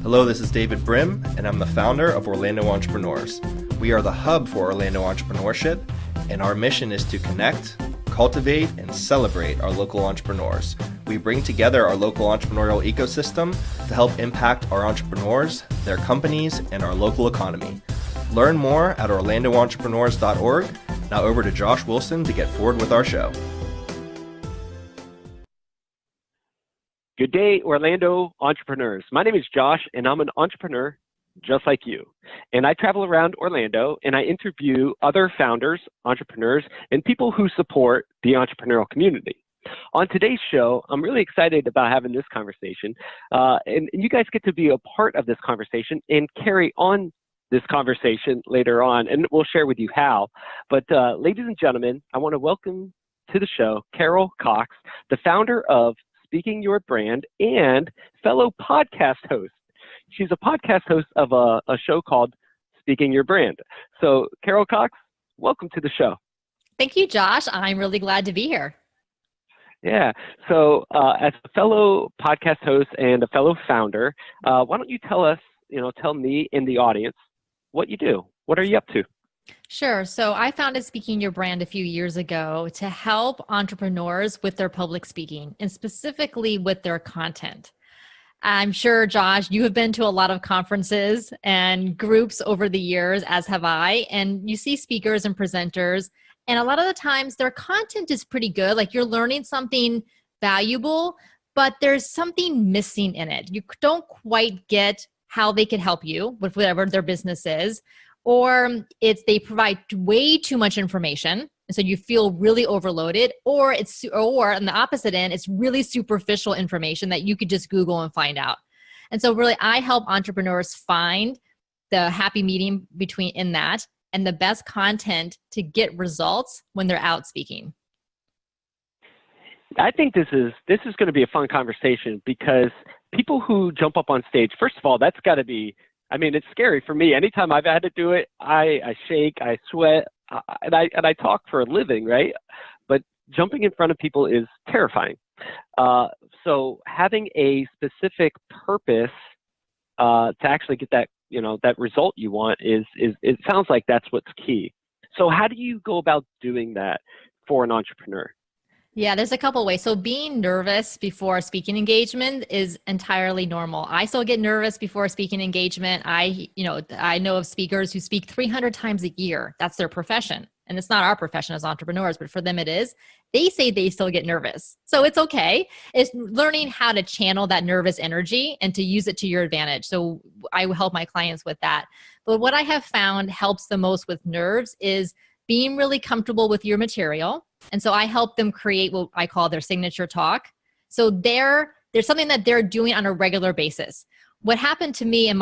Hello, this is David Brim, and I'm the founder of Orlando Entrepreneurs. We are the hub for Orlando entrepreneurship, and our mission is to connect, cultivate, and celebrate our local entrepreneurs. We bring together our local entrepreneurial ecosystem to help impact our entrepreneurs, their companies, and our local economy. Learn more at orlandoentrepreneurs.org. Now over to Josh Wilson to get forward with our show. Good day, Orlando entrepreneurs. My name is Josh, and I'm an entrepreneur just like you. And I travel around Orlando, and I interview other founders, entrepreneurs, and people who support the entrepreneurial community. On today's show, I'm really excited about having this conversation, and you guys get to be a part of this conversation and carry on this conversation later on, and we'll share with you how. But ladies and gentlemen, I want to welcome to the show Carol Cox, the founder of Speaking Your Brand and fellow podcast host. She's a podcast host of a show called Speaking Your Brand. So Carol Cox, welcome to the show. Thank you, Josh. I'm really glad to be here. Yeah. So as a fellow podcast host and a fellow founder, why don't you tell me and the audience what you do? What are you up to? Sure. So I founded Speaking Your Brand a few years ago to help entrepreneurs with their public speaking and specifically with their content. I'm sure, Josh, you have been to a lot of conferences and groups over the years, as have I, and you see speakers and presenters, and a lot of the times their content is pretty good. Like you're learning something valuable, but there's something missing in it. You don't quite get how they can help you with whatever their business is. Or they provide way too much information, and so you feel really overloaded, or on the opposite end, it's really superficial information that you could just Google and find out. And so really, I help entrepreneurs find the happy medium in that and the best content to get results when they're out speaking. I think this is going to be a fun conversation because people who jump up on stage, first of all, that's got to be, it's scary for me. Anytime I've had to do it, I shake, I sweat, and I talk for a living, right? But jumping in front of people is terrifying. So having a specific purpose to actually get that, that result you want it sounds like that's what's key. So how do you go about doing that for an entrepreneur? Yeah, there's a couple ways. So being nervous before a speaking engagement is entirely normal. I still get nervous before a speaking engagement. I know of speakers who speak 300 times a year. That's their profession. And it's not our profession as entrepreneurs, but for them it is. They say they still get nervous. So it's okay. It's learning how to channel that nervous energy and to use it to your advantage. So I help my clients with that. But what I have found helps the most with nerves is being really comfortable with your material. And so I help them create what I call their signature talk. So there's something that they're doing on a regular basis. What happened to me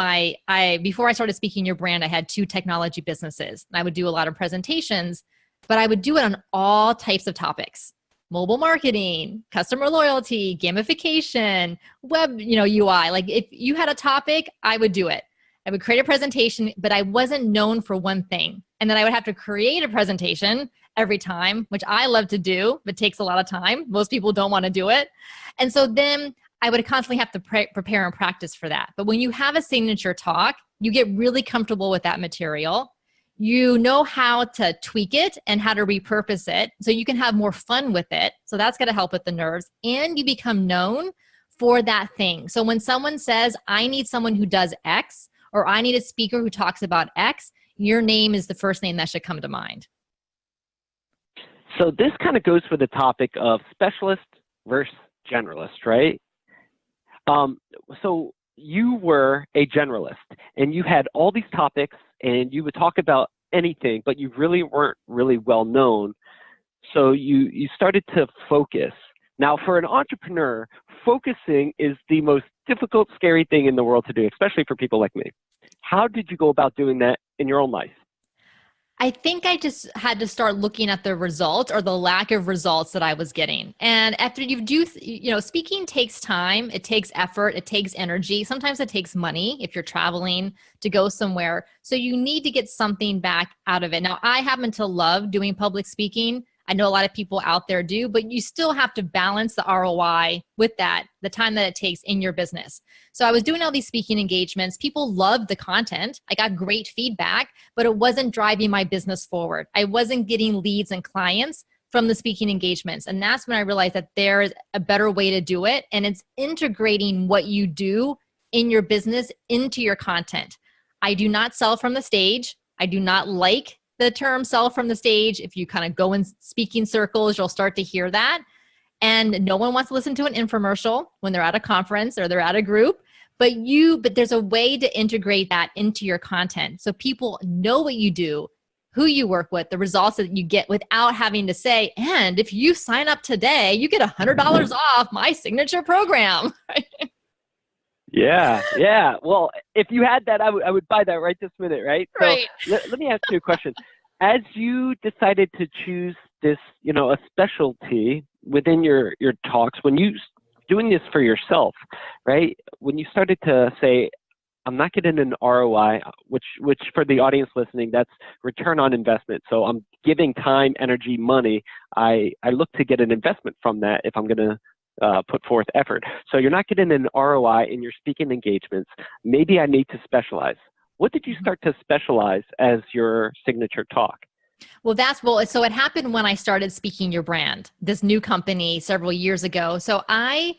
before I started Speaking Your Brand, I had 2 technology businesses. And I would do a lot of presentations, but I would do it on all types of topics. Mobile marketing, customer loyalty, gamification, web, UI. Like if you had a topic, I would do it. I would create a presentation, but I wasn't known for one thing. And then I would have to create a presentation every time, which I love to do, but takes a lot of time. Most people don't want to do it. And so then I would constantly have to prepare and practice for that. But when you have a signature talk, you get really comfortable with that material. You know how to tweak it and how to repurpose it so you can have more fun with it. So that's going to help with the nerves. And you become known for that thing. So when someone says, I need someone who does X, or I need a speaker who talks about X, your name is the first name that should come to mind. So this kind of goes for the topic of specialist versus generalist, right? So you were a generalist and you had all these topics and you would talk about anything, but you really weren't really well known. So you started to focus. Now for an entrepreneur, focusing is the most difficult, scary thing in the world to do, especially for people like me. How did you go about doing that in your own life? I think I just had to start looking at the results or the lack of results that I was getting. And after speaking takes time, it takes effort, it takes energy. Sometimes it takes money if you're traveling to go somewhere. So you need to get something back out of it. Now, I happen to love doing public speaking. I know a lot of people out there do, but you still have to balance the ROI with that, the time that it takes in your business. So I was doing all these speaking engagements. People loved the content. I got great feedback, but it wasn't driving my business forward. I wasn't getting leads and clients from the speaking engagements. And that's when I realized that there is a better way to do it. And it's integrating what you do in your business into your content. I do not sell from the stage. I do not like the term sell from the stage. If you kind of go in speaking circles, you'll start to hear that. And no one wants to listen to an infomercial when they're at a conference or they're at a group, but there's a way to integrate that into your content. So people know what you do, who you work with, the results that you get without having to say, and if you sign up today, you get $100 off my signature program. Yeah. Well, if you had that, I would buy that right this minute, right? Right. So let me ask you a question. As you decided to choose this, a specialty within your talks, when you doing this for yourself, right? When you started to say, I'm not getting an ROI, which for the audience listening, that's return on investment. So I'm giving time, energy, money. I look to get an investment from that if I'm going to put forth effort. So you're not getting an ROI in your speaking engagements. Maybe I need to specialize. What did you start to specialize as your signature talk? So it happened when I started Speaking Your Brand, this new company several years ago. So I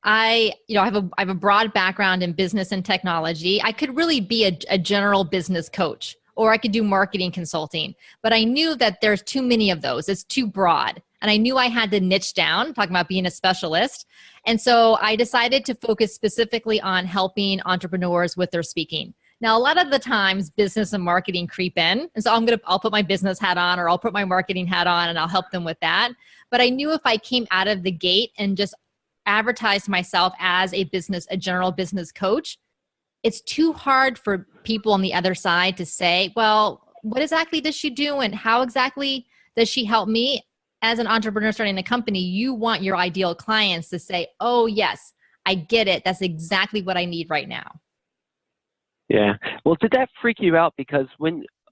have a broad background in business and technology. I could really be a general business coach, or I could do marketing consulting, but I knew that there's too many of those. It's too broad. And I knew I had to niche down, talking about being a specialist. And so I decided to focus specifically on helping entrepreneurs with their speaking. Now, a lot of the times business and marketing creep in. And so I'll put my business hat on, or I'll put my marketing hat on, and I'll help them with that. But I knew if I came out of the gate and just advertised myself as a general business coach, it's too hard for people on the other side to say, well, what exactly does she do? And how exactly does she help me? As an entrepreneur starting a company, you want your ideal clients to say, oh, yes, I get it. That's exactly what I need right now. Yeah. Well, did that freak you out? Because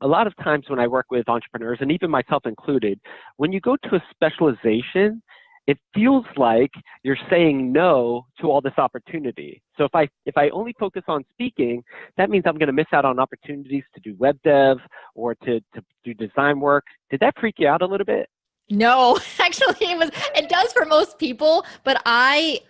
a lot of times when I work with entrepreneurs, and even myself included, when you go to a specialization, it feels like you're saying no to all this opportunity. So if I only focus on speaking, that means I'm going to miss out on opportunities to do web dev or to do design work. Did that freak you out a little bit? No, actually it does for most people, but I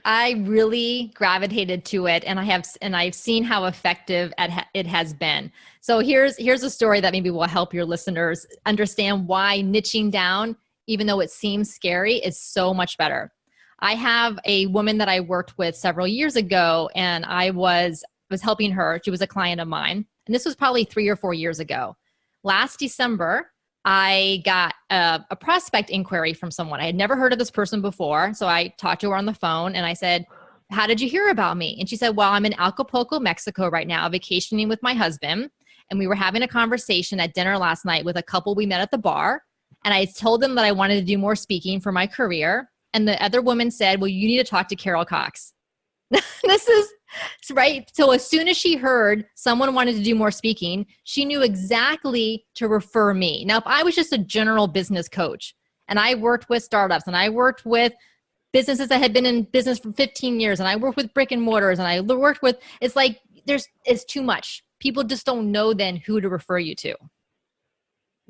really gravitated to it, and I've seen how effective it has been. So here's a story that maybe will help your listeners understand why niching down, even though it seems scary, is so much better. I have a woman that I worked with several years ago, and I was helping her. She was a client of mine, and this was probably 3 or 4 years ago. Last December, I got a prospect inquiry from someone. I had never heard of this person before. So I talked to her on the phone and I said, how did you hear about me? And she said, well, I'm in Acapulco, Mexico right now, vacationing with my husband. And we were having a conversation at dinner last night with a couple we met at the bar. And I told them that I wanted to do more speaking for my career. And the other woman said, well, you need to talk to Carol Cox. This is right. So as soon as she heard someone wanted to do more speaking, she knew exactly to refer me. Now, if I was just a general business coach and I worked with startups and I worked with businesses that had been in business for 15 years and I worked with brick and mortars and I worked with, it's too much. People just don't know then who to refer you to.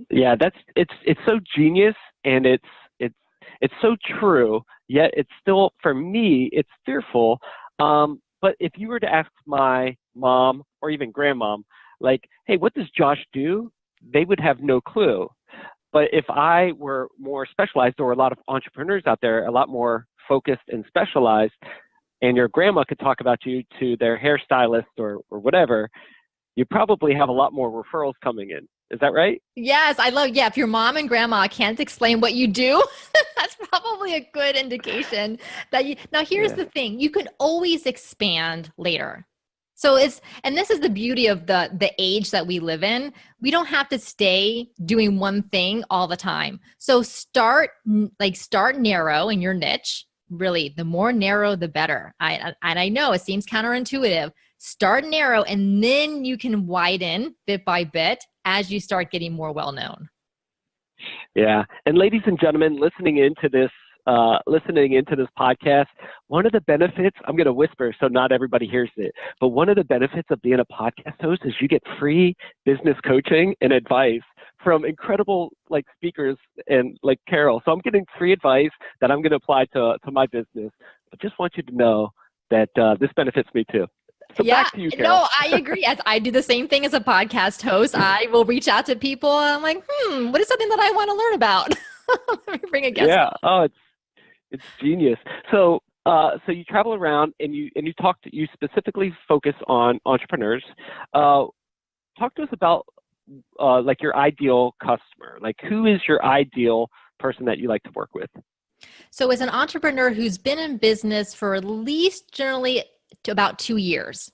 Yeah, it's so genius, and it's so true, yet it's still, for me, it's fearful. But if you were to ask my mom or even grandmom, like, hey, what does Josh do? They would have no clue. But if I were more specialized, or a lot of entrepreneurs out there, a lot more focused and specialized, and your grandma could talk about you to their hairstylist or whatever, you probably have a lot more referrals coming in. Is that right? Yes, if your mom and grandma can't explain what you do, that's probably a good indication that now here's the thing, you can always expand later. So and this is the beauty of the age that we live in. We don't have to stay doing one thing all the time. So start narrow in your niche. Really, the more narrow, the better. I know it seems counterintuitive. Start narrow, and then you can widen bit by bit as you start getting more well-known. Yeah. And ladies and gentlemen, listening into this podcast, one of the benefits, I'm going to whisper so not everybody hears it, but one of the benefits of being a podcast host is you get free business coaching and advice from incredible speakers and like Carol. So I'm getting free advice that I'm going to apply to my business. But just want you to know that this benefits me too. So Yeah, back to you, Carol. no, I agree. As I do the same thing as a podcast host. I will reach out to people. And I'm like, what is something that I want to learn about? Let me bring a guest. Yeah. Oh, it's genius. So you travel around and you specifically focus on entrepreneurs. Talk to us about your ideal customer. Like, who is your ideal person that you like to work with? So as an entrepreneur who's been in business for at least generally to about 2 years.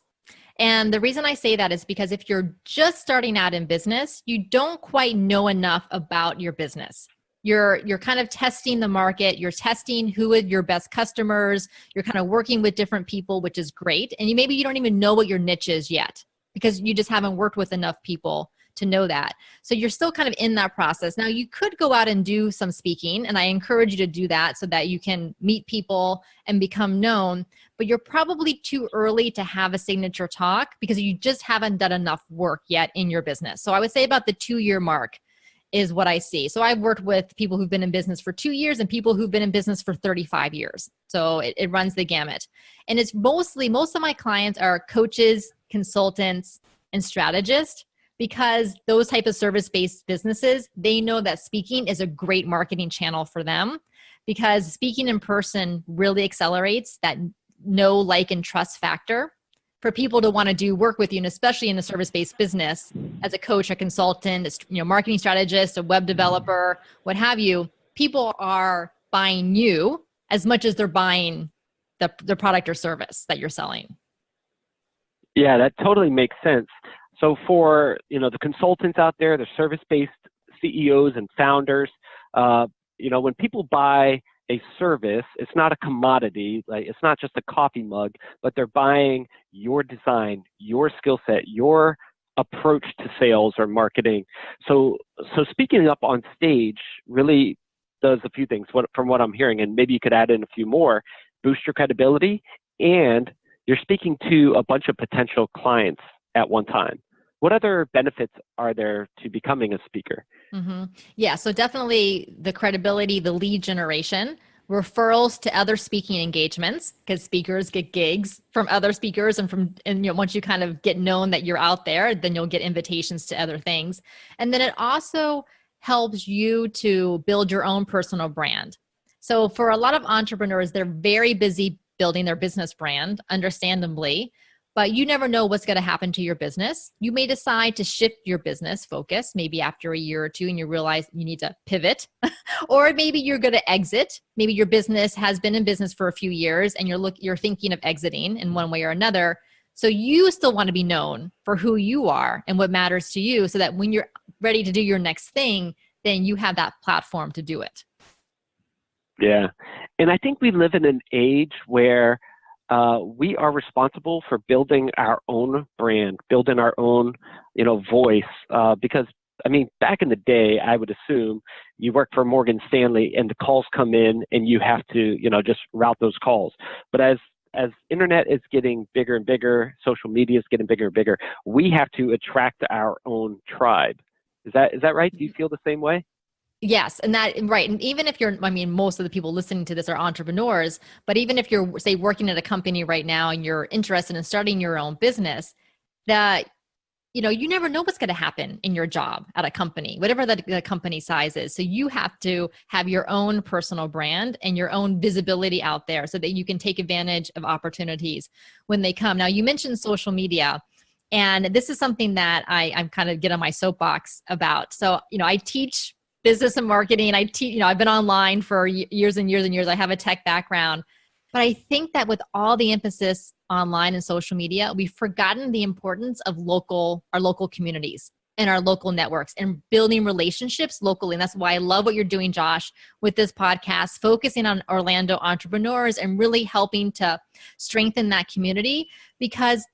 And the reason I say that is because if you're just starting out in business, you don't quite know enough about your business. You're kind of testing the market. You're testing who are your best customers. You're kind of working with different people, which is great. And maybe you don't even know what your niche is yet because you just haven't worked with enough people to know that. So you're still kind of in that process. Now you could go out and do some speaking, and I encourage you to do that so that you can meet people and become known, but you're probably too early to have a signature talk because you just haven't done enough work yet in your business. So I would say about the 2-year mark is what I see. So I've worked with people who've been in business for 2 years and people who've been in business for 35 years. So it runs the gamut. And it's most of my clients are coaches, consultants, and strategists, because those type of service-based businesses, they know that speaking is a great marketing channel for them because speaking in person really accelerates that know, like, and trust factor for people to want to do work with you, and especially in a service-based business as a coach, a consultant, marketing strategist, a web developer, what have you. People are buying you as much as they're buying the product or service that you're selling. Yeah, that totally makes sense. So for the consultants out there, the service-based CEOs and founders, when people buy a service, it's not a commodity. Like, it's not just a coffee mug, but they're buying your design, your skill set, your approach to sales or marketing. So speaking up on stage really does a few things. From what I'm hearing, and maybe you could add in a few more, boost your credibility, and you're speaking to a bunch of potential clients at one time. What other benefits are there to becoming a speaker? Mm-hmm. Yeah, so definitely the credibility, the lead generation, referrals to other speaking engagements, because speakers get gigs from other speakers, and once you kind of get known that you're out there, then you'll get invitations to other things. And then it also helps you to build your own personal brand. So for a lot of entrepreneurs, they're very busy building their business brand, understandably, but you never know what's going to happen to your business. You may decide to shift your business focus maybe after a year or two and you realize you need to pivot, or maybe you're going to exit. Maybe your business has been in business for a few years and you're thinking of exiting in one way or another. So you still want to be known for who you are and what matters to you, so that when you're ready to do your next thing, then you have that platform to do it. Yeah. And I think we live in an age where we are responsible for building our own brand, building our own, voice. Because, back in the day, I would assume you work for Morgan Stanley and the calls come in and you have to, just route those calls. But as internet is getting bigger and bigger, social media is getting bigger and bigger, we have to attract our own tribe. Is that right? Do you feel the same way? Yes. And right. And even if most of the people listening to this are entrepreneurs, but even if you're, say, working at a company right now and you're interested in starting your own business, that, you never know what's going to happen in your job at a company, whatever the company size is. So you have to have your own personal brand and your own visibility out there so that you can take advantage of opportunities when they come. Now, you mentioned social media, and this is something that I'm kind of get on my soapbox about. So, I teach business and marketing. I teach, I've been online for years and years and years. I have a tech background, but I think that with all the emphasis online and social media, we've forgotten the importance of our local communities and our local networks and building relationships locally. And that's why I love what you're doing, Josh, with this podcast, focusing on Orlando entrepreneurs and really helping to strengthen that community, because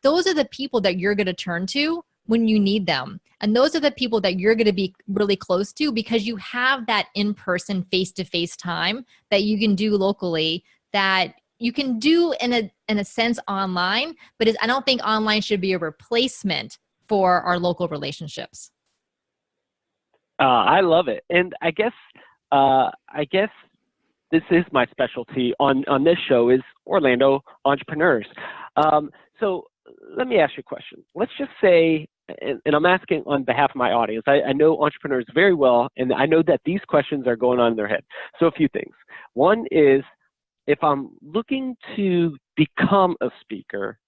those are the people that you're going to turn to when you need them. And those are the people that you're going to be really close to because you have that in-person, face-to-face time that you can do locally that you can do in a sense online, but I don't think online should be a replacement for our local relationships. I love it. And I guess this is my specialty on this show is Orlando entrepreneurs. So let me ask you a question. Let's just say, and I'm asking on behalf of my audience, I know entrepreneurs very well, and I know that these questions are going on in their head. So a few things. One is, if I'm looking to become a speaker,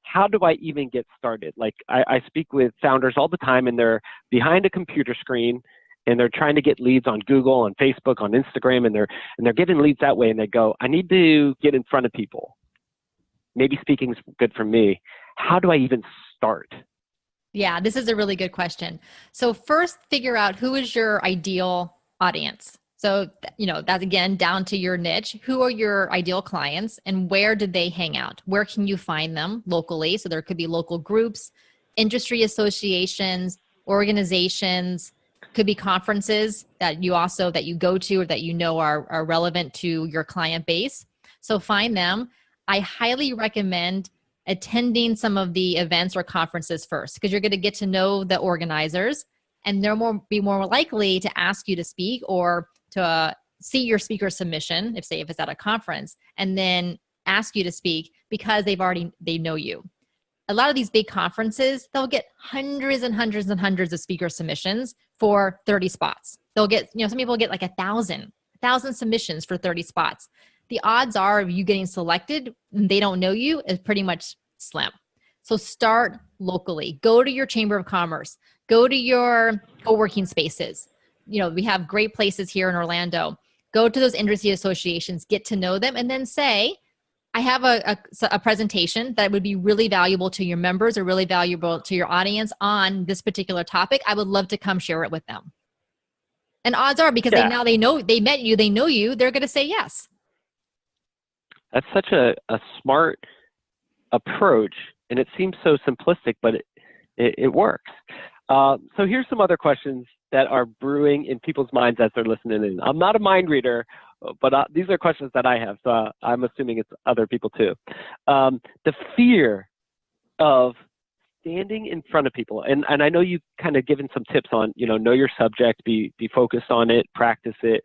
how do I even get started? Like I speak with founders all the time, and they're behind a computer screen, and they're trying to get leads on Google, on Facebook, on Instagram, and they're getting leads that way, and they go, I need to get in front of people. Maybe speaking's good for me. How do I even start? Yeah, this is a really good question. So first, figure out who is your ideal audience. So, that's again, down to your niche. Who are your ideal clients and where did they hang out? Where can you find them locally? So there could be local groups, industry associations, organizations, could be conferences that you go to or that are relevant to your client base. So find them. I highly recommend attending some of the events or conferences first because you're going to get to know the organizers and they'll be more likely to ask you to speak or to see your speaker submission, if it's at a conference, and then ask you to speak because they know you. A lot of these big conferences, they'll get hundreds and hundreds and hundreds of speaker submissions for 30 spots. They'll get, some people get like 1,000 submissions for 30 spots. The odds are of you getting selected and they don't know you is pretty much slim. So start locally. Go to your Chamber of Commerce. Go to your co-working spaces. We have great places here in Orlando. Go to those industry associations, get to know them, and then say, I have a presentation that would be really valuable to your members or really valuable to your audience on this particular topic. I would love to come share it with them. And odds are, because they met you, they know you, they're going to say yes. That's such a smart approach, and it seems so simplistic, but it works. So here's some other questions that are brewing in people's minds as they're listening in. I'm not a mind reader, but these are questions that I have, so I'm assuming it's other people too. The fear of standing in front of people, and I know you've kind of given some tips on, know your subject, be focused on it, practice it,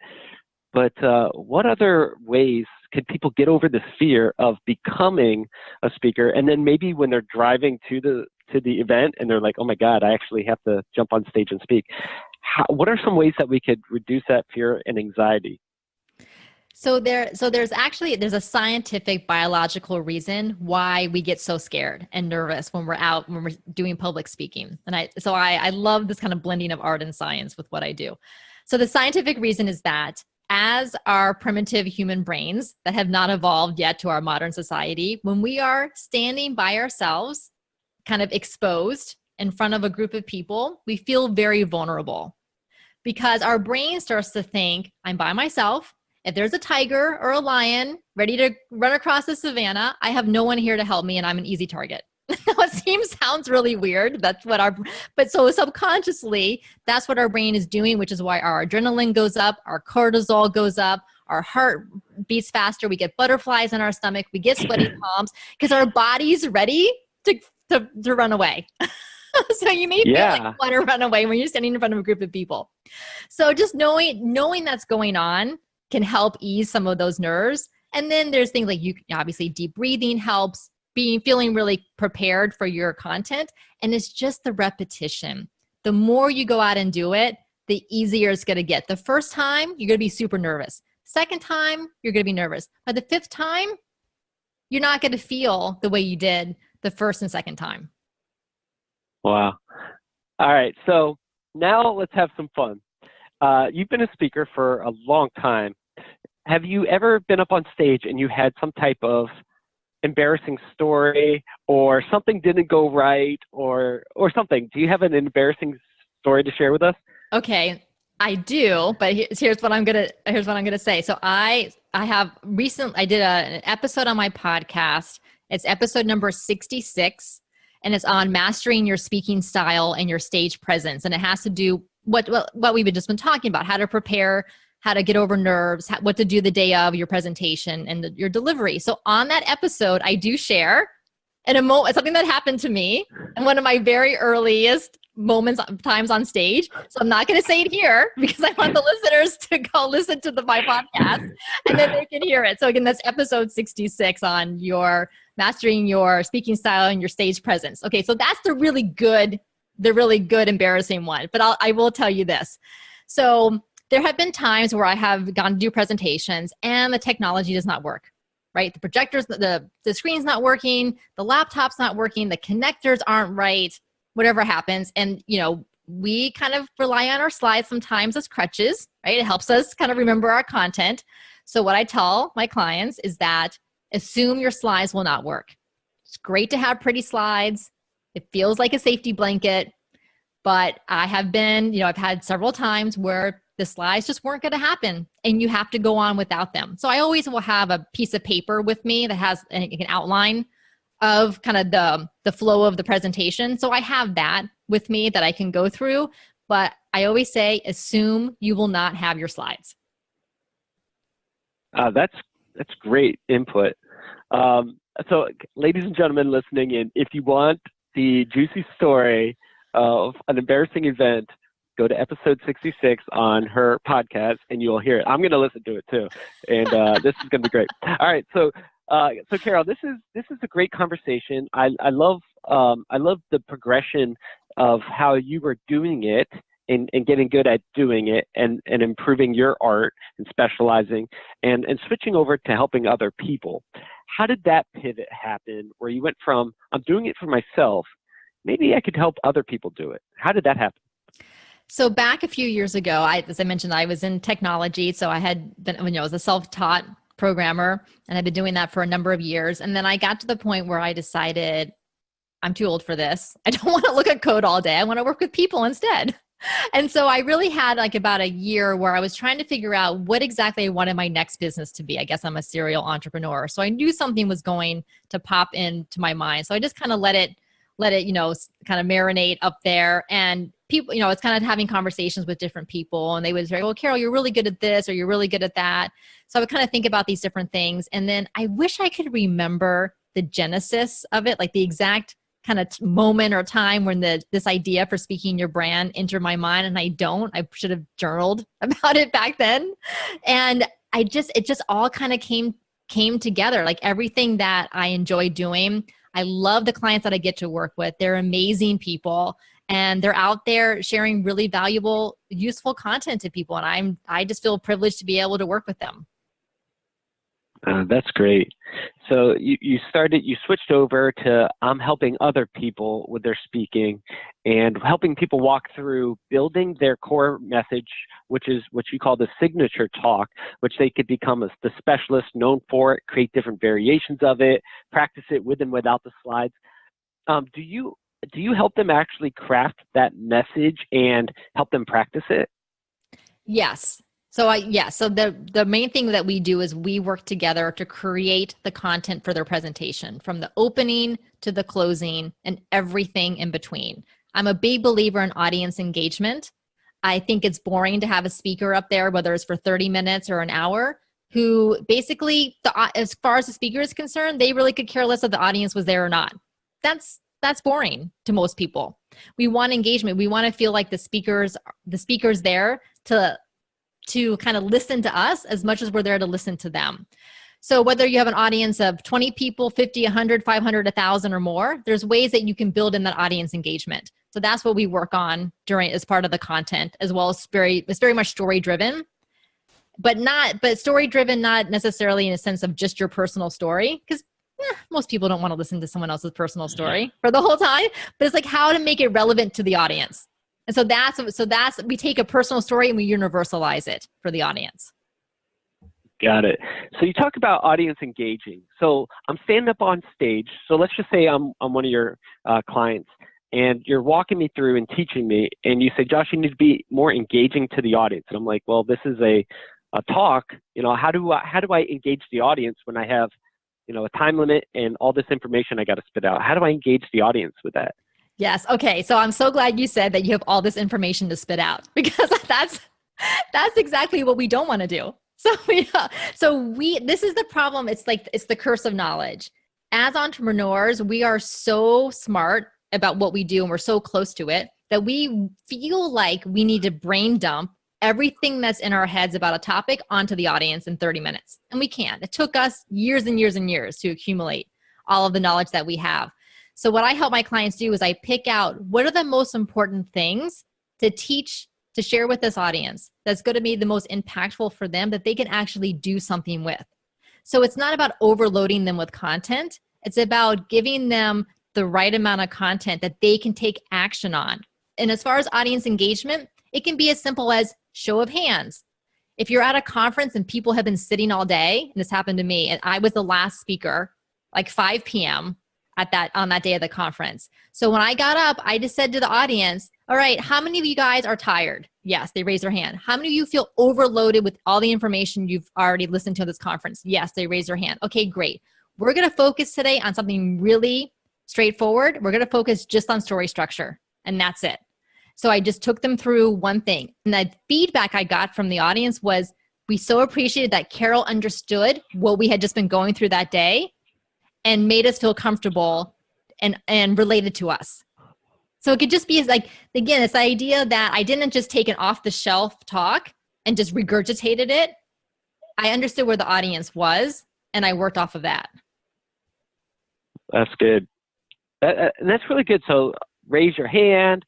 but what other ways can people get over this fear of becoming a speaker? And then maybe when they're driving to the event and they're like, oh my God, I actually have to jump on stage and speak. What are some ways that we could reduce that fear and anxiety? So there's a scientific biological reason why we get so scared and nervous when we're doing public speaking. And I love this kind of blending of art and science with what I do. So the scientific reason is that as our primitive human brains that have not evolved yet to our modern society, when we are standing by ourselves, kind of exposed in front of a group of people, we feel very vulnerable because our brain starts to think, I'm by myself. If there's a tiger or a lion ready to run across the savannah, I have no one here to help me and I'm an easy target. Sounds really weird. But so subconsciously, that's what our brain is doing, which is why our adrenaline goes up, our cortisol goes up, our heart beats faster, we get butterflies in our stomach, we get sweaty palms because our body's ready to run away. So you may feel like you want to run away when you're standing in front of a group of people. So just knowing that's going on can help ease some of those nerves. And then there's things like obviously deep breathing helps, feeling really prepared for your content. And it's just the repetition. The more you go out and do it, the easier it's going to get. The first time, you're going to be super nervous. Second time, you're going to be nervous. By the fifth time, you're not going to feel the way you did the first and second time. Wow. All right. So now let's have some fun. You've been a speaker for a long time. Have you ever been up on stage and you had some type of embarrassing story or something didn't go right or something? Do you have an embarrassing story to share with us? Okay, I do, but here's what I'm gonna say. So I did an episode on my podcast. It's episode number 66. and it's on mastering your speaking style and your stage presence. And it has to do what we've just been talking about, how to prepare, how to get over nerves, what to do the day of your presentation and your delivery. So on that episode, I do share something that happened to me in one of my very earliest times on stage. So I'm not going to say it here because I want the listeners to go listen to my podcast and then they can hear it. So again, that's episode 66 on your mastering your speaking style and your stage presence. Okay, so that's the really good embarrassing one. But I will tell you this. So there have been times where I have gone to do presentations and the technology does not work. Right? The projectors, the screen's not working, the laptop's not working, the connectors aren't right, whatever happens. And, we kind of rely on our slides sometimes as crutches, right? It helps us kind of remember our content. So what I tell my clients is that assume your slides will not work. It's great to have pretty slides. It feels like a safety blanket, but I have been, I've had several times where the slides just weren't going to happen and you have to go on without them. So I always will have a piece of paper with me that has an outline of kind of the flow of the presentation. So I have that with me that I can go through, but I always say, assume you will not have your slides. That's great input. So ladies and gentlemen listening in, if you want the juicy story of an embarrassing event, go to episode 66 on her podcast and you'll hear it. I'm going to listen to it too. And this is going to be great. All right. So Carol, this is a great conversation. I love the progression of how you were doing it and getting good at doing it and improving your art and specializing and switching over to helping other people. How did that pivot happen where you went from, I'm doing it for myself, maybe I could help other people do it? How did that happen? So back a few years ago, as I mentioned, I was in technology. So I had been, I was a self-taught programmer and I've been doing that for a number of years. And then I got to the point where I decided I'm too old for this. I don't want to look at code all day. I want to work with people instead. And so I really had like about a year where I was trying to figure out what exactly I wanted my next business to be. I guess I'm a serial entrepreneur. So I knew something was going to pop into my mind. So I just kind of let it, kind of marinate up there. And people, it's kind of having conversations with different people and they would say, well, Carol, you're really good at this or you're really good at that. So I would kind of think about these different things. And then I wish I could remember the genesis of it, like the exact kind of moment or time when this idea for speaking your brand entered my mind. And I don't. I should have journaled about it back then. And it just all kind of came together, like everything that I enjoy doing. I love the clients that I get to work with. They're amazing people and they're out there sharing really valuable, useful content to people. And I just feel privileged to be able to work with them. That's great. So you switched over to I'm helping other people with their speaking and helping people walk through building their core message, which is what you call the signature talk, which they could become the specialist known for it, create different variations of it, practice it with and without the slides. Do you help them actually craft that message and help them practice it? Yes. So the main thing that we do is we work together to create the content for their presentation from the opening to the closing and everything in between. I'm a big believer in audience engagement. I think it's boring to have a speaker up there, whether it's for 30 minutes or an hour, who basically, as far as the speaker is concerned, they really could care less if the audience was there or not. That's boring to most people. We want engagement. We want to feel like the speaker's there to kind of listen to us as much as we're there to listen to them. So whether you have an audience of 20 people, 50, 100, 500, 1,000 or more, there's ways that you can build in that audience engagement. So that's what we work on as part of the content, as well as it's very much story driven, but story driven, not necessarily in a sense of just your personal story, because most people don't want to listen to someone else's personal story for the whole time, but it's like how to make it relevant to the audience. And so that's we take a personal story and we universalize it for the audience. Got it. So you talk about audience engaging. So I'm standing up on stage. So let's just say I'm one of your clients and you're walking me through and teaching me and you say, Josh, you need to be more engaging to the audience. And I'm like, well, this is a talk, how do I engage the audience when I have a time limit and all this information I got to spit out. How do I engage the audience with that? Yes. Okay. So I'm so glad you said that you have all this information to spit out, because that's exactly what we don't want to do. This is the problem. It's the curse of knowledge. As entrepreneurs, we are so smart about what we do and we're so close to it that we feel like we need to brain dump everything that's in our heads about a topic onto the audience in 30 minutes. And we can't. It took us years and years and years to accumulate all of the knowledge that we have. So what I help my clients do is I pick out what are the most important things to teach, to share with this audience that's going to be the most impactful for them that they can actually do something with. So it's not about overloading them with content. It's about giving them the right amount of content that they can take action on. And as far as audience engagement, it can be as simple as show of hands. If you're at a conference and people have been sitting all day, and this happened to me, and I was the last speaker, like 5 p.m. on that day of the conference. So when I got up, I just said to the audience, all right, how many of you guys are tired? Yes, they raised their hand. How many of you feel overloaded with all the information you've already listened to at this conference? Yes, they raised their hand. Okay, great. We're going to focus today on something really straightforward. We're going to focus just on story structure, and that's it. So I just took them through one thing. And the feedback I got from the audience was, we so appreciated that Carol understood what we had just been going through that day and made us feel comfortable and related to us. So it could just be like, again, it's the idea that I didn't just take an off-the-shelf talk and just regurgitated it. I understood where the audience was, and I worked off of that. That's good. And that's really good. So raise your hand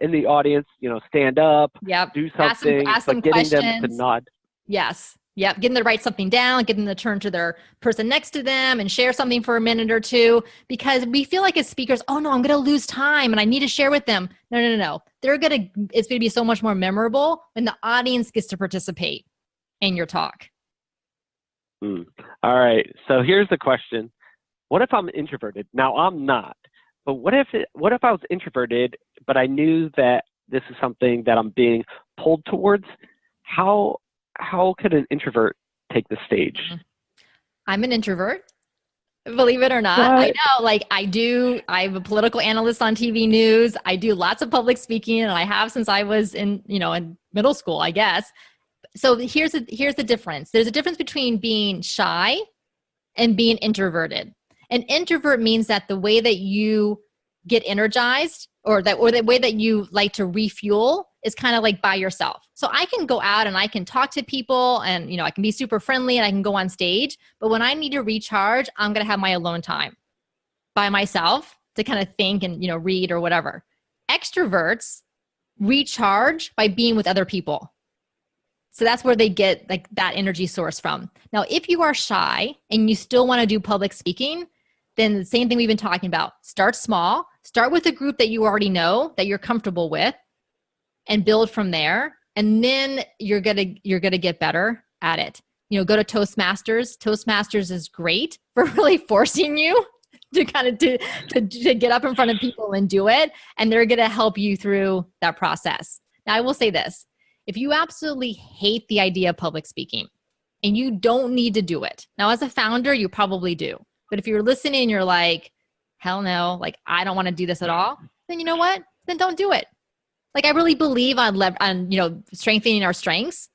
in the audience, stand up, yep. do something, ask them getting questions. them to nod. Yes. Yep. Getting them to write something down, getting them to turn to their person next to them and share something for a minute or two, because we feel like as speakers, oh no, I'm going to lose time and I need to share with them. No. It's going to be so much more memorable when the audience gets to participate in your talk. All right. So here's the question. What if I'm introverted? Now I'm not, but what if I was introverted, but I knew that this is something that I'm being pulled towards? How could an introvert take the stage? I'm an introvert, believe it or not. What? I know, I'm a political analyst on TV news. I do lots of public speaking, and I have since I was in middle school, I guess. So here's the difference. There's a difference between being shy and being introverted. An introvert means that the way that you get energized or the way that you like to refuel is kind of like by yourself. So I can go out and I can talk to people and, I can be super friendly and I can go on stage. But when I need to recharge, I'm going to have my alone time by myself to kind of think and, read or whatever. Extroverts recharge by being with other people. So that's where they get like that energy source from. Now, if you are shy and you still want to do public speaking, then the same thing we've been talking about. Start small. Start with a group that you already know, that you're comfortable with, and build from there. And then you're gonna get better at it. Go to Toastmasters. Toastmasters is great for really forcing you to kind of to get up in front of people and do it. And they're gonna help you through that process. Now, I will say this. If you absolutely hate the idea of public speaking and you don't need to do it. Now, as a founder, you probably do. But if you're listening and you're like, hell no, like I don't want to do this at all, then you know what? Then don't do it. Like I really believe on strengthening our strengths.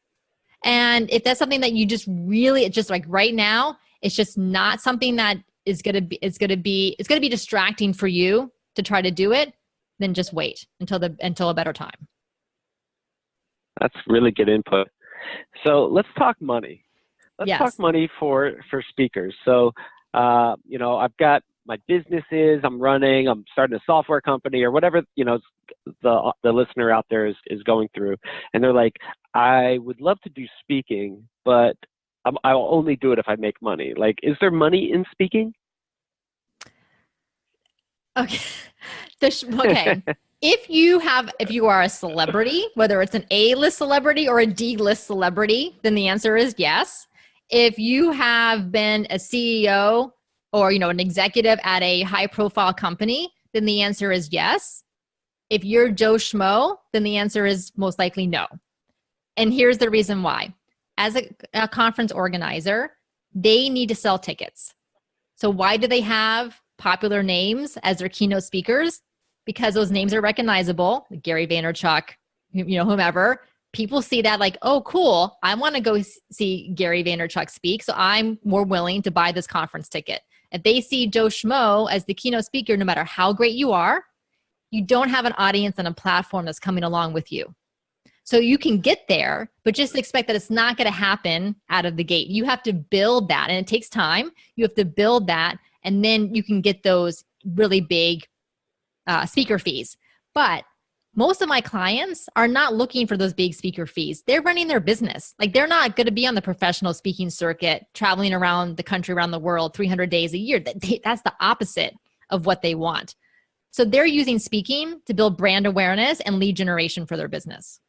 And if that's something that you just really, it's just like right now, it's just not something that is going to be distracting for you to try to do it, then just wait until a better time. That's really good input. So let's talk money. Yes. Talk money for speakers. So, I've got my businesses, I'm starting a software company or whatever, the listener out there is going through. And they're like, I would love to do speaking, but I'll only do it if I make money. Like, is there money in speaking? Okay. Okay. If you are a celebrity, whether it's an A-list celebrity or a D-list celebrity, then the answer is yes. If you have been a CEO or, an executive at a high-profile company, then the answer is yes. If you're Joe Schmo, then the answer is most likely no. And here's the reason why. As a conference organizer, they need to sell tickets. So why do they have popular names as their keynote speakers? Because those names are recognizable, like Gary Vaynerchuk, whomever. People see that like, oh, cool. I want to go see Gary Vaynerchuk speak. So I'm more willing to buy this conference ticket. If they see Joe Schmo as the keynote speaker, no matter how great you are, you don't have an audience and a platform that's coming along with you. So you can get there, but just expect that it's not going to happen out of the gate. You have to build that, and it takes time. You have to build that, and then you can get those really big speaker fees. But most of my clients are not looking for those big speaker fees. They're running their business. Like, they're not going to be on the professional speaking circuit, traveling around the country, around the world, 300 days a year. That's the opposite of what they want. So they're using speaking to build brand awareness and lead generation for their business.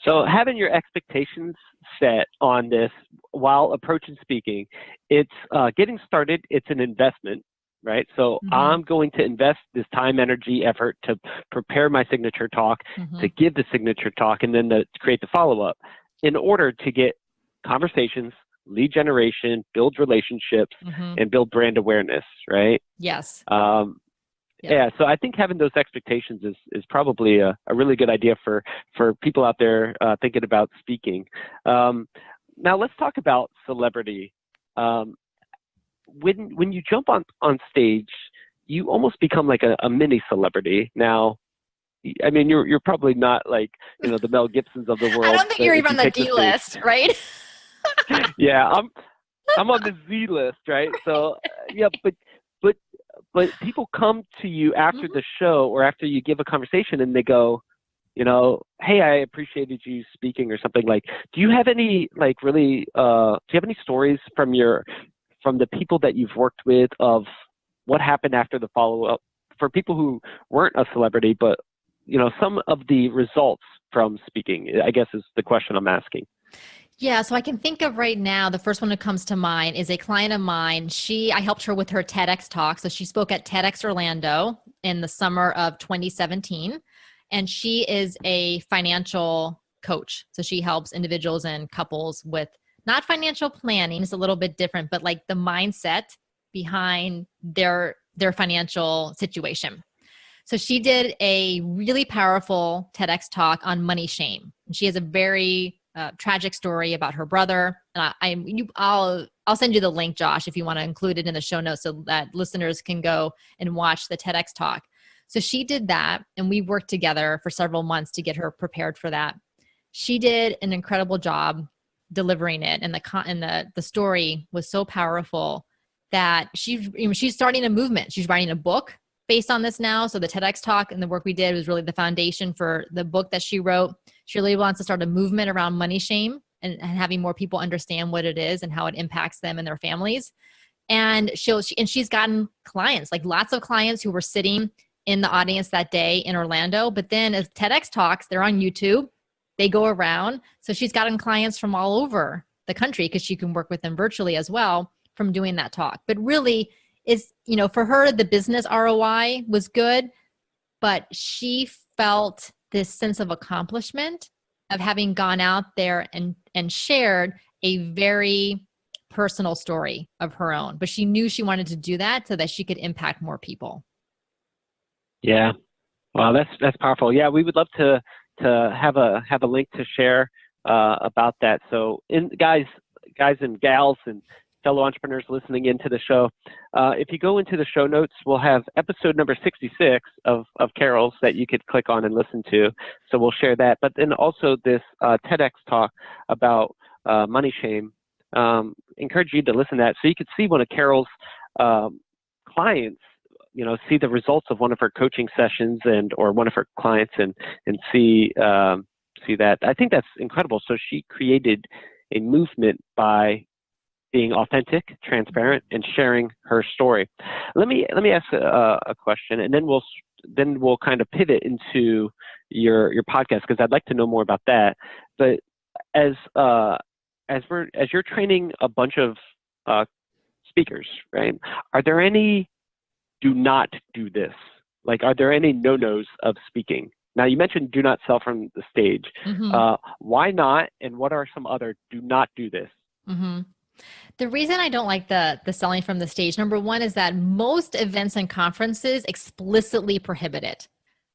So having your expectations set on this while approaching speaking, it's getting started. It's an investment. Right. So I'm going to invest this time, energy, effort to prepare my signature talk, to give the signature talk, and then to create the follow-up in order to get conversations, lead generation, build relationships, and build brand awareness. Right. Yes. Yeah. So I think having those expectations is probably a really good idea for people out there thinking about speaking. Now let's talk about celebrity. When you jump on stage, you almost become like a mini celebrity. Now, I mean, you're probably not like, the Mel Gibsons of the world. I don't think you're even on the D list, right? Yeah, I'm on the Z list, right? So yeah, but people come to you after the show or after you give a conversation and they go, hey, I appreciated you speaking or something. Like, do you have any do you have any stories from the people that you've worked with of what happened after the follow-up for people who weren't a celebrity, but, some of the results from speaking, I guess is the question I'm asking. Yeah, so I can think of right now, the first one that comes to mind is a client of mine. I helped her with her TEDx talk. So she spoke at TEDx Orlando in the summer of 2017. And she is a financial coach. So she helps individuals and couples with not financial planning, it's a little bit different, but like the mindset behind their financial situation. So she did a really powerful TEDx talk on money shame. She has a very tragic story about her brother. And I'll send you the link, Josh, if you want to include it in the show notes so that listeners can go and watch the TEDx talk. So she did that, and we worked together for several months to get her prepared for that. She did an incredible job delivering it, and the story was so powerful that she's starting a movement. She's writing a book based on this now. So the TEDx talk and the work we did was really the foundation for the book that she wrote. She really wants to start a movement around money shame and having more people understand what it is and how it impacts them and their families. And she's gotten clients, like lots of clients who were sitting in the audience that day in Orlando. But then as TEDx talks, they're on YouTube. They go around. So she's gotten clients from all over the country because she can work with them virtually as well from doing that talk. But really is, for her, the business ROI was good, but she felt this sense of accomplishment of having gone out there and shared a very personal story of her own. But she knew she wanted to do that so that she could impact more people. Yeah. Wow, that's powerful. Yeah, we would love to have a link to share about that. So, guys and gals and fellow entrepreneurs listening into the show, if you go into the show notes, we'll have episode number 66 of Carol's that you could click on and listen to. So we'll share that. But then also this TEDx talk about money shame. Encourage you to listen to that so you could see one of Carol's clients, see the results of one of her coaching sessions or one of her clients and see that. I think that's incredible. So she created a movement by being authentic, transparent, and sharing her story. Let me ask a question, and then we'll kind of pivot into your podcast because I'd like to know more about that. But as you're training a bunch of speakers, right? Are there any do not do this? Like, are there any no-nos of speaking? Now, you mentioned do not sell from the stage. Mm-hmm. Why not? And what are some other do not do this? Mm-hmm. The reason I don't like the selling from the stage, number one, is that most events and conferences explicitly prohibit it.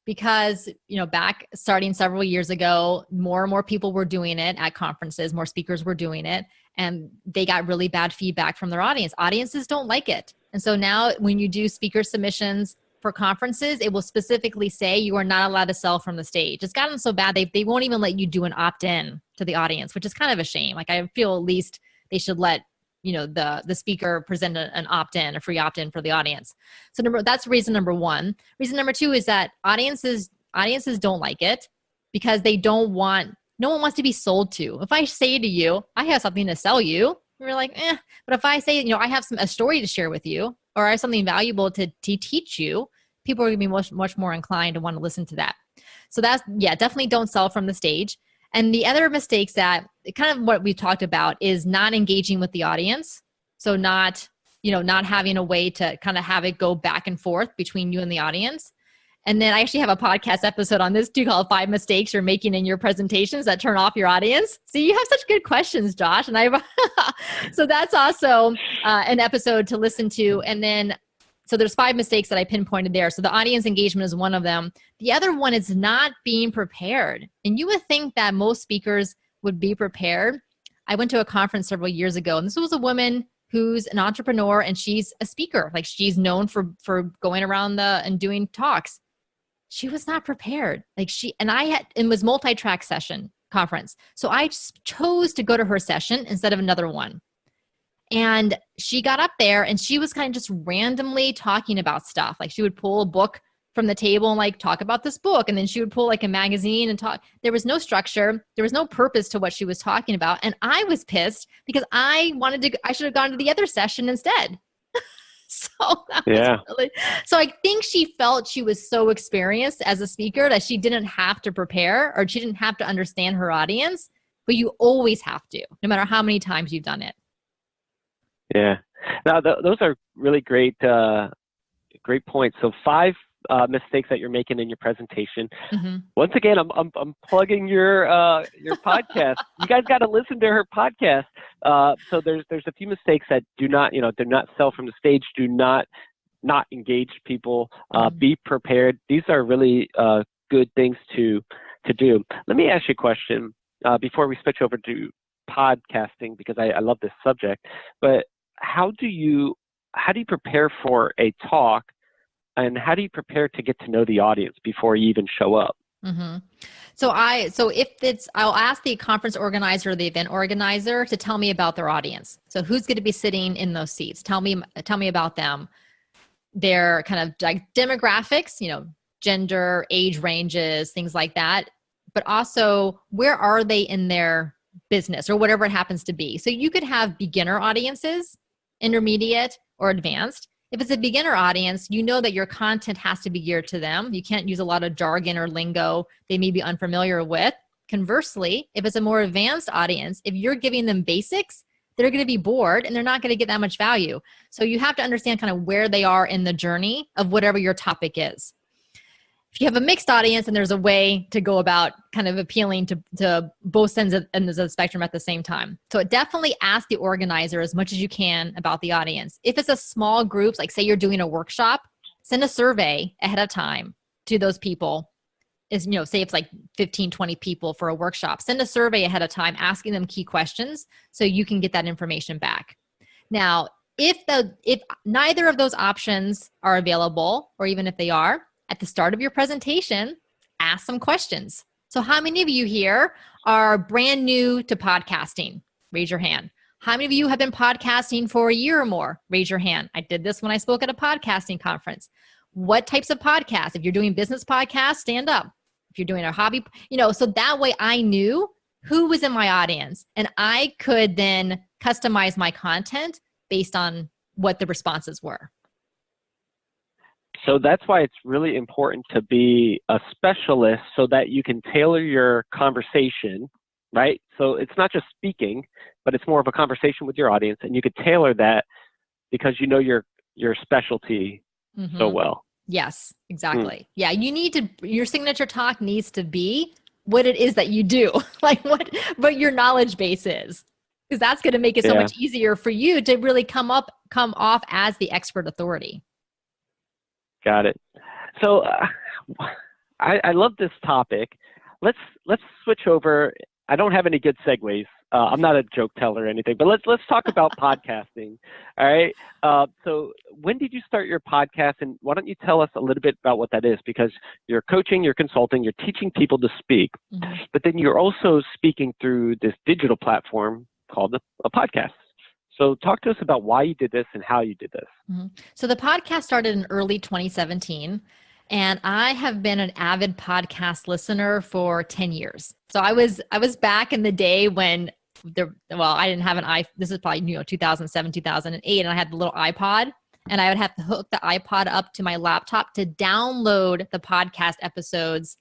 Because, back starting several years ago, more and more people were doing it at conferences, more speakers were doing it, and they got really bad feedback from their audience. Audiences don't like it. And so now when you do speaker submissions for conferences, it will specifically say you are not allowed to sell from the stage. It's gotten so bad, they won't even let you do an opt-in to the audience, which is kind of a shame. Like, I feel at least they should let the speaker present an opt-in, a free opt-in for the audience. So that's reason number one. Reason number two is that audiences don't like it because no one wants to be sold to. If I say to you, I have something to sell you, you're like, eh. But if I say, I have a story to share with you, or I have something valuable to teach you, people are going to be much, much more inclined to want to listen to that. So definitely don't sell from the stage. And the other mistakes that kind of what we talked about is not engaging with the audience. So not having a way to kind of have it go back and forth between you and the audience. And then I actually have a podcast episode on this too, called 5 Mistakes You're Making in Your Presentations That Turn Off Your Audience. So you have such good questions, Josh. And so that's also an episode to listen to. And then, so there's 5 mistakes that I pinpointed there. So the audience engagement is one of them. The other one is not being prepared. And you would think that most speakers would be prepared. I went to a conference several years ago, and this was a woman who's an entrepreneur, and she's a speaker. Like, she's known for going around and doing talks. She was not prepared. It was multi-track session conference. So I chose to go to her session instead of another one. And she got up there and she was kind of just randomly talking about stuff. Like, she would pull a book from the table and talk about this book. And then she would pull a magazine and talk. There was no structure. There was no purpose to what she was talking about. And I was pissed because I should have gone to the other session instead. So I think she felt she was so experienced as a speaker that she didn't have to prepare, or she didn't have to understand her audience, but you always have to, no matter how many times you've done it. Yeah. Now, those are really great points. So 5 mistakes that you're making in your presentation. Mm-hmm. Once again, I'm plugging your podcast. You guys got to listen to her podcast. So there's a few mistakes that do not sell from the stage. Do not engage people. Be prepared. These are really good things to do. Let me ask you a question before we switch over to podcasting, because I love this subject. But how do you prepare for a talk, and how do you prepare to get to know the audience before you even show up? Mm-hmm. So I'll ask the conference organizer or the event organizer to tell me about their audience. So who's going to be sitting in those seats? Tell me about them. Their kind of demographics, gender, age ranges, things like that. But also, where are they in their business or whatever it happens to be? So you could have beginner audiences, intermediate, or advanced. If it's a beginner audience, you know that your content has to be geared to them. You can't use a lot of jargon or lingo they may be unfamiliar with. Conversely, if it's a more advanced audience, if you're giving them basics, they're going to be bored and they're not going to get that much value. So you have to understand kind of where they are in the journey of whatever your topic is. If you have a mixed audience, and there's a way to go about kind of appealing to both ends of the spectrum at the same time. So definitely ask the organizer as much as you can about the audience. If it's a small group, like say you're doing a workshop, send a survey ahead of time to those people. Say it's like 15, 20 people for a workshop. Send a survey ahead of time asking them key questions so you can get that information back. Now, if neither of those options are available, or even if they are, at the start of your presentation, ask some questions. So how many of you here are brand new to podcasting? Raise your hand. How many of you have been podcasting for a year or more? Raise your hand. I did this when I spoke at a podcasting conference. What types of podcasts? If you're doing business podcasts, stand up. If you're doing a hobby, so that way I knew who was in my audience, and I could then customize my content based on what the responses were. So that's why it's really important to be a specialist so that you can tailor your conversation, right? So it's not just speaking, but it's more of a conversation with your audience, and you could tailor that because you know your specialty so well. Yes, exactly. Yeah, your signature talk needs to be what it is that you do, like what your knowledge base is. because that's going to make it so Yeah. much easier for you to really come off as the expert authority. Got it. So I love this topic. Let's switch over. I don't have any good segues. I'm not a joke teller or anything, but let's talk about podcasting. All right. So when did you start your podcast, and why don't you tell us a little bit about what that is? Because you're coaching, you're consulting, you're teaching people to speak, but then you're also speaking through this digital platform called a podcast. So talk to us about why you did this and how you did this. So the podcast started in early 2017. And I have been an avid podcast listener for 10 years. So I was back in the day when I didn't have this is probably 2007, 2008, and I had the little iPod, and I would have to hook the iPod up to my laptop to download the podcast episodes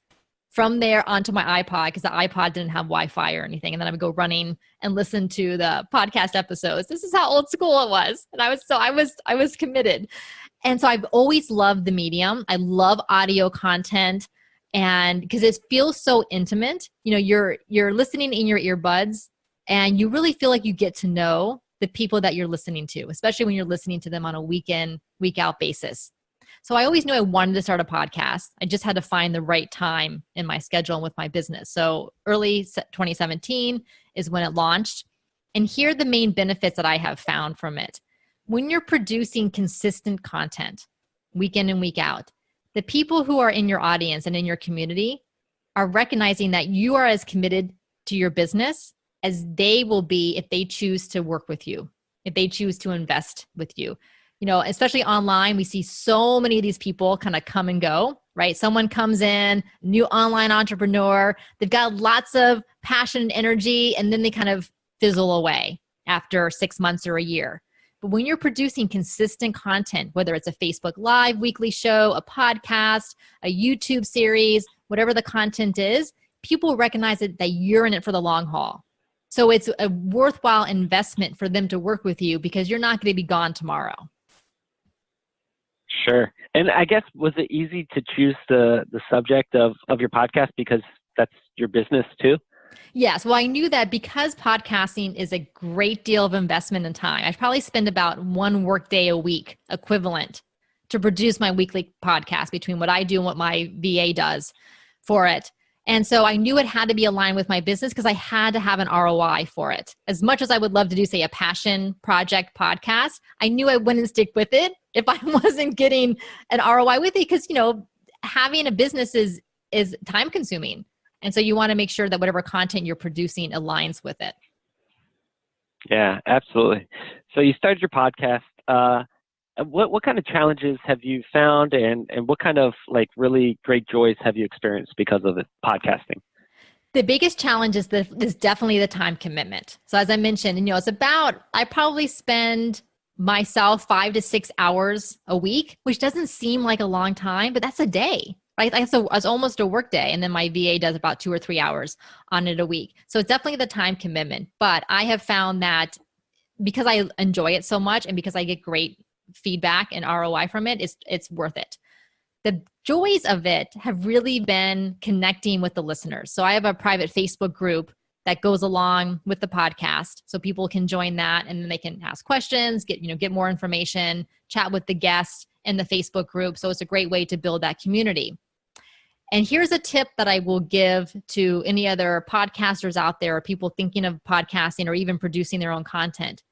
from there onto my iPod, because the iPod didn't have Wi-Fi or anything. And then I would go running and listen to the podcast episodes. This is how old school it was. And I was committed. And so I've always loved the medium. I love audio content, and because it feels so intimate. You're listening in your earbuds, and you really feel like you get to know the people that you're listening to, especially when you're listening to them on a week in, week out basis. So I always knew I wanted to start a podcast. I just had to find the right time in my schedule and with my business. So early 2017 is when it launched. And here are the main benefits that I have found from it. When you're producing consistent content week in and week out, the people who are in your audience and in your community are recognizing that you are as committed to your business as they will be if they choose to work with you, if they choose to invest with you. Especially online, we see so many of these people kind of come and go, right? Someone comes in, new online entrepreneur, they've got lots of passion and energy, and then they kind of fizzle away after 6 months or a year. But when you're producing consistent content, whether it's a Facebook Live weekly show, a podcast, a YouTube series, whatever the content is, people recognize that you're in it for the long haul. So it's a worthwhile investment for them to work with you, because you're not going to be gone tomorrow. Sure. And I guess, was it easy to choose the subject of your podcast because that's your business too? Yes. Well, I knew that because podcasting is a great deal of investment in time. I probably spend about one workday a week equivalent to produce my weekly podcast, between what I do and what my VA does for it. And so I knew it had to be aligned with my business, because I had to have an ROI for it. As much as I would love to do, say, a passion project podcast, I knew I wouldn't stick with it if I wasn't getting an ROI with it, because, having a business is time consuming. And so you want to make sure that whatever content you're producing aligns with it. Yeah, absolutely. So you started your podcast. What kind of challenges have you found, and what kind of really great joys have you experienced because of it, podcasting? The biggest challenge is definitely the time commitment. So as I mentioned, it's I probably spend myself 5 to 6 hours a week, which doesn't seem like a long time, but that's a day, right? It's almost a work day. And then my VA does about 2 or 3 hours on it a week. So it's definitely the time commitment. But I have found that because I enjoy it so much, and because I get great feedback and ROI from it, it's worth it. The joys of it have really been connecting with the listeners. So I have a private Facebook group that goes along with the podcast, so people can join that, and then they can ask questions, get more information, chat with the guests in the Facebook group. So it's a great way to build that community. And here's a tip that I will give to any other podcasters out there, or people thinking of podcasting or even producing their own content,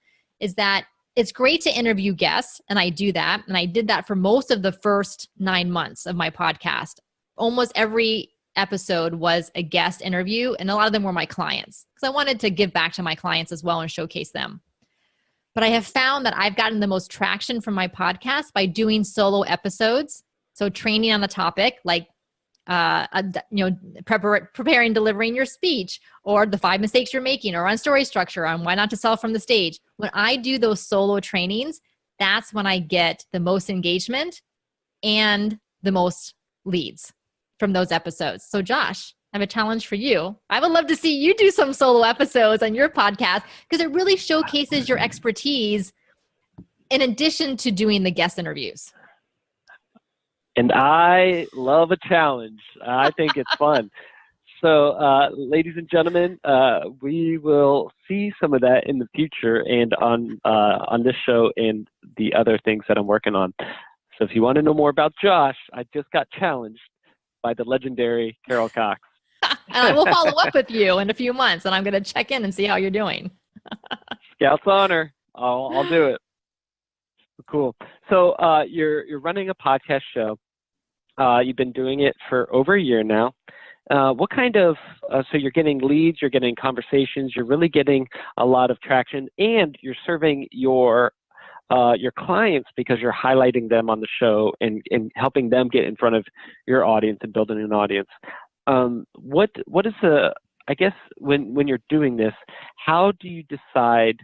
is that it's great to interview guests, and I do that. And I did that for most of the first 9 months of my podcast. Almost every episode was a guest interview, and a lot of them were my clients, because I wanted to give back to my clients as well and showcase them. But I have found that I've gotten the most traction from my podcast by doing solo episodes. So training on the topic, like preparing, delivering your speech, or the 5 mistakes you're making, or on story structure, on why not to sell from the stage. When I do those solo trainings, that's when I get the most engagement and the most leads from those episodes. So Josh, I have a challenge for you. I would love to see you do some solo episodes on your podcast, because it really showcases your expertise in addition to doing the guest interviews. And I love a challenge. I think it's fun. So, ladies and gentlemen, we will see some of that in the future and on this show and the other things that I'm working on. So if you want to know more about Josh, I just got challenged by the legendary Carol Cox. And I will follow up with you in a few months, and I'm going to check in and see how you're doing. Scout's honor. I'll do it. Cool. So you're running a podcast show. You've been doing it for over a year now. What kind of, so you're getting leads, you're getting conversations, you're really getting a lot of traction, and you're serving your clients because you're highlighting them on the show and helping them get in front of your audience and building an audience. What is I guess when you're doing this, how do you decide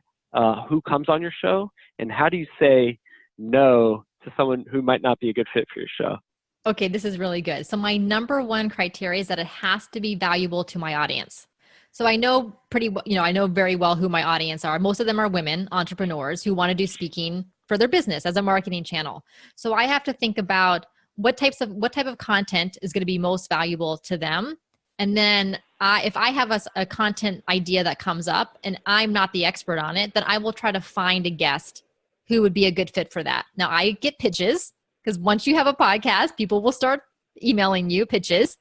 who comes on your show, and how do you say no to someone who might not be a good fit for your show? Okay, this is really good. So my number one criteria is that it has to be valuable to my audience. So I know I know very well who my audience are. Most of them are women entrepreneurs who want to do speaking for their business as a marketing channel. So I have to think about what type of content is going to be most valuable to them. And then if I have a content idea that comes up and I'm not the expert on it, then I will try to find a guest who would be a good fit for that. Now I get pitches, because once you have a podcast, people will start emailing you pitches.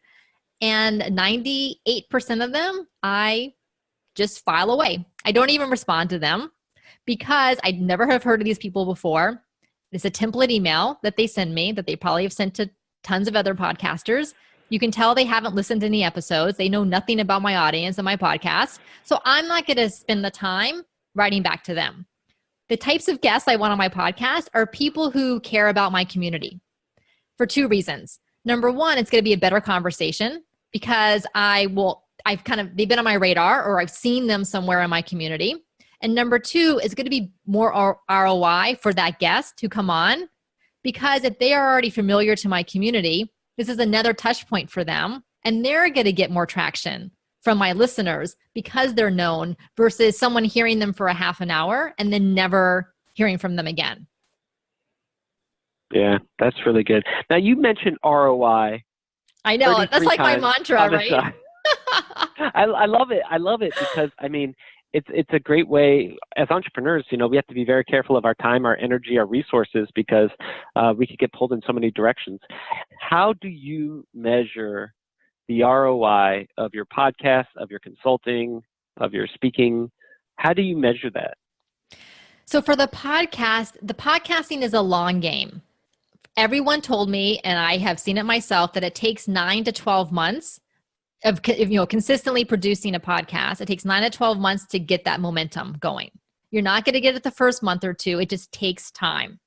And 98% of them, I just file away. I don't even respond to them because I never have heard of these people before. It's a template email that they send me that they probably have sent to tons of other podcasters. You can tell they haven't listened to any episodes. They know nothing about my audience and my podcast. So I'm not going to spend the time writing back to them. The types of guests I want on my podcast are people who care about my community for two reasons. Number one, it's going to be a better conversation because they've been on my radar or I've seen them somewhere in my community. And number two, it's going to be more ROI for that guest to come on, because if they are already familiar to my community, this is another touch point for them, and they're going to get more traction from my listeners because they're known versus someone hearing them for a half an hour and then never hearing from them again. Yeah, that's really good. Now you mentioned ROI. I know, that's like my mantra, right? I love it. I love it because it's a great way as entrepreneurs. We have to be very careful of our time, our energy, our resources, because we could get pulled in so many directions. How do you measure the ROI of your podcast, of your consulting, of your speaking? How do you measure that? So for the podcasting is a long game. Everyone told me, and I have seen it myself, that it takes 9 to 12 months of consistently producing a podcast. It takes 9 to 12 months to get that momentum going. You're not going to get it the first month or two. It just takes time.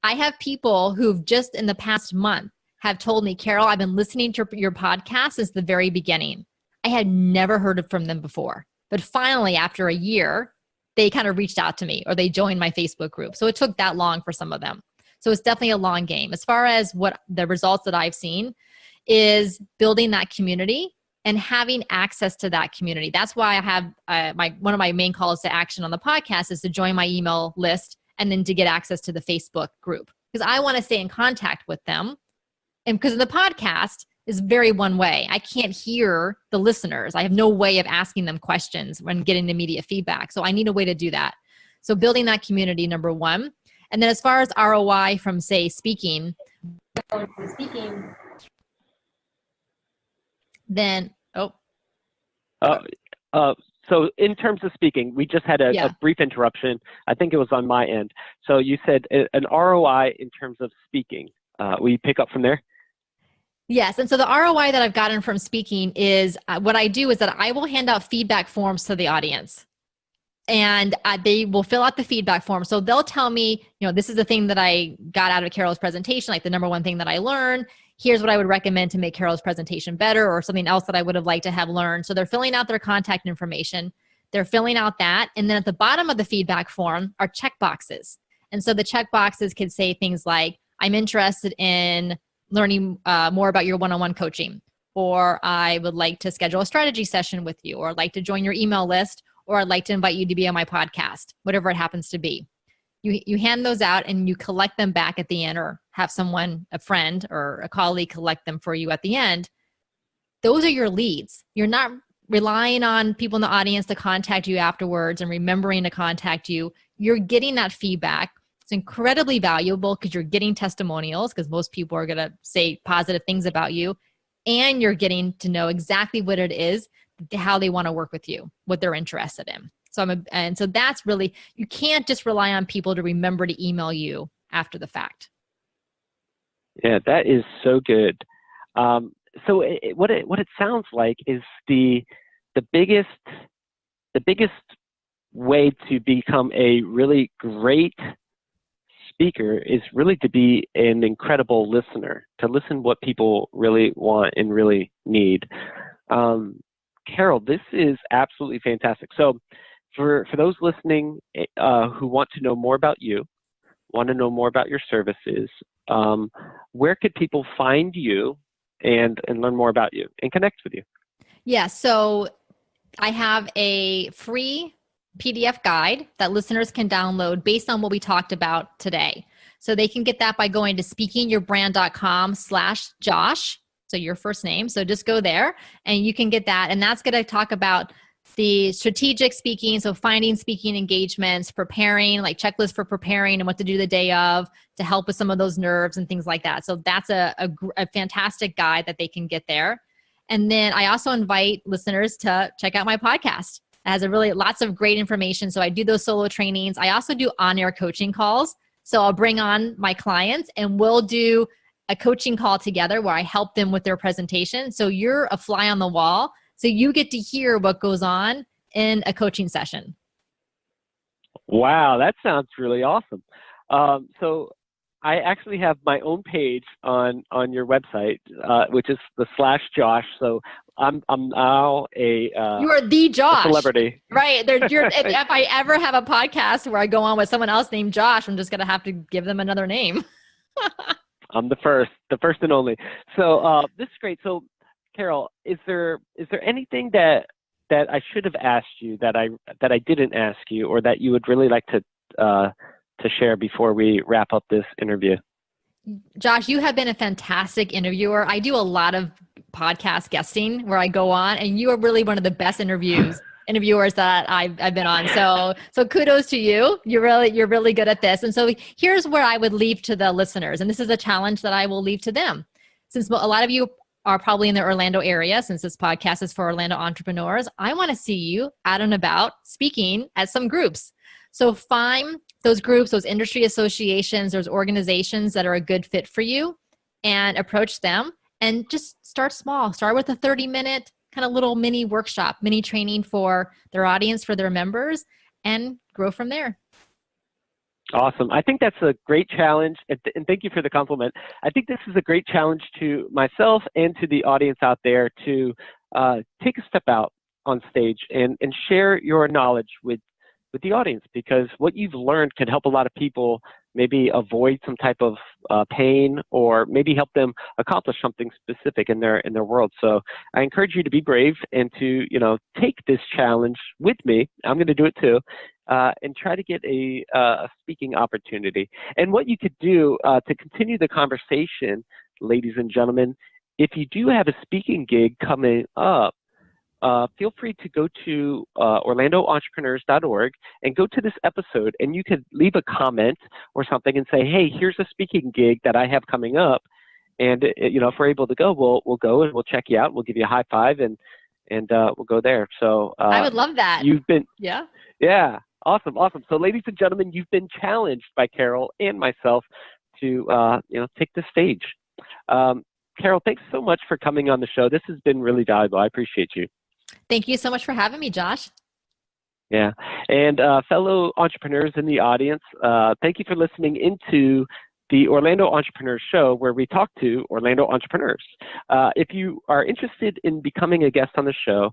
I have people who've just in the past month have told me, Carol, I've been listening to your podcast since the very beginning. I had never heard from them before. But finally, after a year, they kind of reached out to me or they joined my Facebook group. So it took that long for some of them. So it's definitely a long game. As far as what the results that I've seen is building that community and having access to that community. That's why I have one of my main calls to action on the podcast is to join my email list and then to get access to the Facebook group, because I want to stay in contact with them. And because the podcast is very one way. I can't hear the listeners. I have no way of asking them questions when getting immediate feedback. So I need a way to do that. So building that community, number one. And then as far as ROI from, say, speaking, then, so in terms of speaking, we just had a brief interruption. I think it was on my end. So you said an ROI in terms of speaking. Will you pick up from there? Yes. And so the ROI that I've gotten from speaking is what I do is that I will hand out feedback forms to the audience. And they will fill out the feedback form. So they'll tell me, this is the thing that I got out of Carol's presentation, like the number one thing that I learned. Here's what I would recommend to make Carol's presentation better, or something else that I would have liked to have learned. So they're filling out their contact information. They're filling out that. And then at the bottom of the feedback form are check boxes. And so the check boxes could say things like, I'm interested in learning more about your one-on-one coaching, or I would like to schedule a strategy session with you, or I'd like to join your email list, or I'd like to invite you to be on my podcast, whatever it happens to be. You hand those out and you collect them back at the end, or have someone, a friend or a colleague, collect them for you at the end. those are your leads. You're not relying on people in the audience to contact you afterwards and remembering to contact you. You're getting that feedback. It's incredibly valuable because you're getting testimonials, because most people are going to say positive things about you. And you're getting to know exactly what it is, how they want to work with you, what they're interested in. So that's really, you can't just rely on people to remember to email you after the fact. Yeah, that is so good. So what it sounds like is the biggest way to become a really great speaker is really to be an incredible listener, to listen what people really want and really need. Carol, this is absolutely fantastic. So for those listening who want to know more about you, want to know more about your services, where could people find you and learn more about you and connect with you? Yeah, so I have a free PDF guide that listeners can download based on what we talked about today. So they can get that by going to speakingyourbrand.com/Josh. So your first name. So just go there and you can get that. And that's going to talk about the strategic speaking. So finding speaking engagements, preparing, like checklists for preparing and what to do the day of to help with some of those nerves and things like that. So that's a fantastic guide that they can get there. And then I also invite listeners to check out my podcast. It has lots of great information. So I do those solo trainings. I also do on-air coaching calls. So I'll bring on my clients and we'll do a coaching call together where I help them with their presentation. So you're a fly on the wall. So you get to hear what goes on in a coaching session. Wow, that sounds really awesome. So I actually have my own page on your website, which is the /Josh. So I'm now you are the Josh, celebrity, right? If I ever have a podcast where I go on with someone else named Josh, I'm just gonna have to give them another name. I'm the first and only. So this is great. So Carol, is there anything that I should have asked you that I didn't ask you, or that you would really like to share before we wrap up this interview? Josh, you have been a fantastic interviewer. I do a lot of podcast guesting where I go on, and you are really one of the best interviewers that I've been on. So kudos to you. You're really good at this. And so here's where I would leave to the listeners. And this is a challenge that I will leave to them. Since a lot of you are probably in the Orlando area, since this podcast is for Orlando entrepreneurs, I want to see you out and about speaking at some groups. So find those groups, those industry associations, those organizations that are a good fit for you, and approach them and just start small. Start with a 30-minute kind of little mini workshop, mini training for their audience, for their members, and grow from there. Awesome. I think that's a great challenge, and thank you for the compliment. I think this is a great challenge to myself and to the audience out there to take a step out on stage and share your knowledge with the audience, because what you've learned can help a lot of people maybe avoid some type of pain, or maybe help them accomplish something specific in their world. So I encourage you to be brave and to take this challenge with me. I'm going to do it too, and try to get a speaking opportunity. And what you could do to continue the conversation, ladies and gentlemen, if you do have a speaking gig coming up, feel free to go to orlandoentrepreneurs.org and go to this episode, and you could leave a comment or something and say, hey, here's a speaking gig that I have coming up. And, if we're able to go, we'll go and we'll check you out. We'll give you a high five and we'll go there. So I would love that. Yeah. Awesome. So ladies and gentlemen, you've been challenged by Carol and myself to, take the stage. Carol, thanks so much for coming on the show. This has been really valuable. I appreciate you. Thank you so much for having me, Josh. Yeah. And fellow entrepreneurs in the audience, thank you for listening into the Orlando Entrepreneurs Show, where we talk to Orlando entrepreneurs. If you are interested in becoming a guest on the show,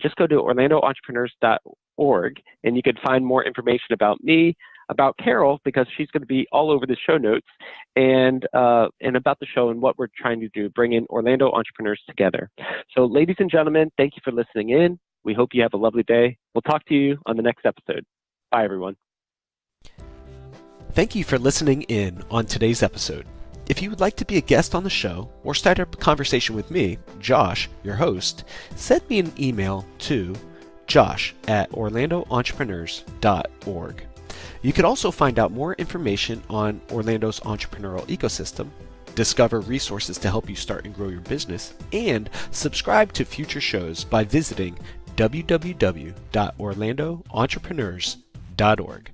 just go to orlandoentrepreneurs.org, and you can find more information about me, about Carol, because she's going to be all over the show notes, and about the show and what we're trying to do, bring in Orlando entrepreneurs together. So ladies and gentlemen, thank you for listening in. We hope you have a lovely day. We'll talk to you on the next episode. Bye, everyone. Thank you for listening in on today's episode. If you would like to be a guest on the show or start up a conversation with me, Josh, your host, send me an email to josh@orlandoentrepreneurs.org. You can also find out more information on Orlando's entrepreneurial ecosystem, discover resources to help you start and grow your business, and subscribe to future shows by visiting www.orlandoentrepreneurs.org.